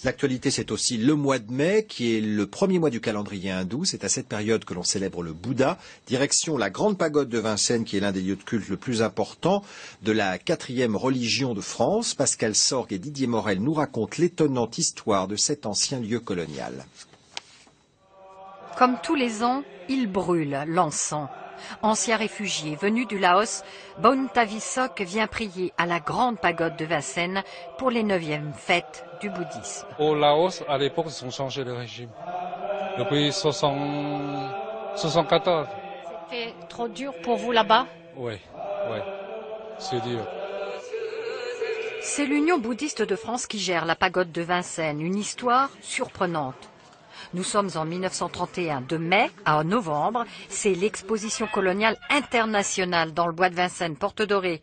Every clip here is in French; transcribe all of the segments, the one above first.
L'actualité, c'est aussi le mois de mai, qui est le premier mois du calendrier hindou. C'est à cette période que l'on célèbre le Bouddha. Direction la Grande Pagode de Vincennes, qui est l'un des lieux de culte le plus important de la 4e religion de France. Pascal Sorgue et Didier Morel nous racontent l'étonnante histoire de cet ancien lieu colonial. Comme tous les ans, il brûle l'encens. Ancien réfugié venu du Laos, Bontavisok vient prier à la Grande Pagode de Vincennes pour les 9e fêtes du bouddhisme. Au Laos, à l'époque, ils ont changé le régime. Depuis 74. C'était trop dur pour vous là-bas? Oui, c'est dur. C'est l'Union bouddhiste de France qui gère la pagode de Vincennes, une histoire surprenante. Nous sommes en 1931, de mai à novembre, c'est l'exposition coloniale internationale dans le bois de Vincennes, Porte Dorée.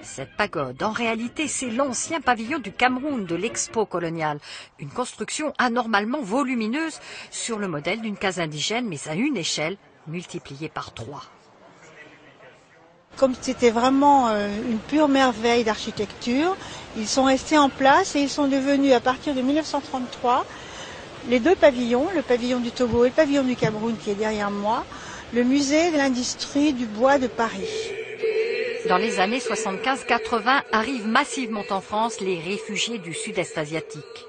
Cette pagode, en réalité, c'est l'ancien pavillon du Cameroun de l'expo coloniale. Une construction anormalement volumineuse sur le modèle d'une case indigène, mais à une échelle multipliée par 3. Comme c'était vraiment une pure merveille d'architecture, ils sont restés en place et ils sont devenus, à partir de 1933, les deux pavillons, le pavillon du Togo et le pavillon du Cameroun qui est derrière moi, le musée de l'industrie du bois de Paris. Dans les années 75-80 arrivent massivement en France les réfugiés du sud-est asiatique.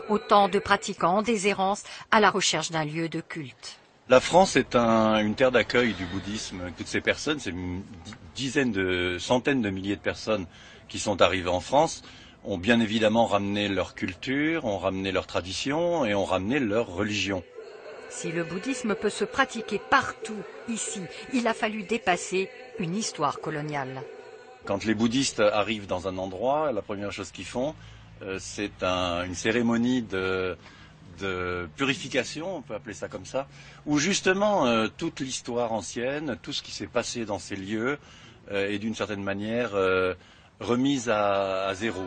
Autant de pratiquants en déshérence à la recherche d'un lieu de culte. La France est une terre d'accueil du bouddhisme. Toutes ces personnes, c'est une centaines de milliers de personnes qui sont arrivées en France, ont bien évidemment ramené leur culture, ont ramené leur tradition et ont ramené leur religion. Si le bouddhisme peut se pratiquer partout ici, il a fallu dépasser une histoire coloniale. Quand les bouddhistes arrivent dans un endroit, la première chose qu'ils font, c'est une cérémonie de purification, on peut appeler ça comme ça, où justement toute l'histoire ancienne, tout ce qui s'est passé dans ces lieux est d'une certaine manière remise à zéro.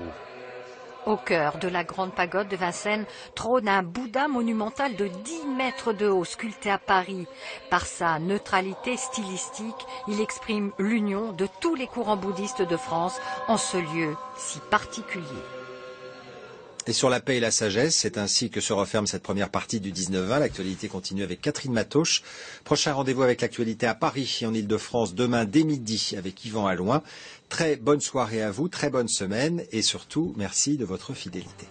Au cœur de la Grande Pagode de Vincennes trône un Bouddha monumental de 10 mètres de haut, sculpté à Paris. Par sa neutralité stylistique, il exprime l'union de tous les courants bouddhistes de France en ce lieu si particulier. Et sur la paix et la sagesse, c'est ainsi que se referme cette première partie du 19-20. L'actualité continue avec Catherine Matoche. Prochain rendez-vous avec l'actualité à Paris et en Ile-de-France demain dès midi avec Yvan Alloin. Très bonne soirée à vous, très bonne semaine et surtout merci de votre fidélité.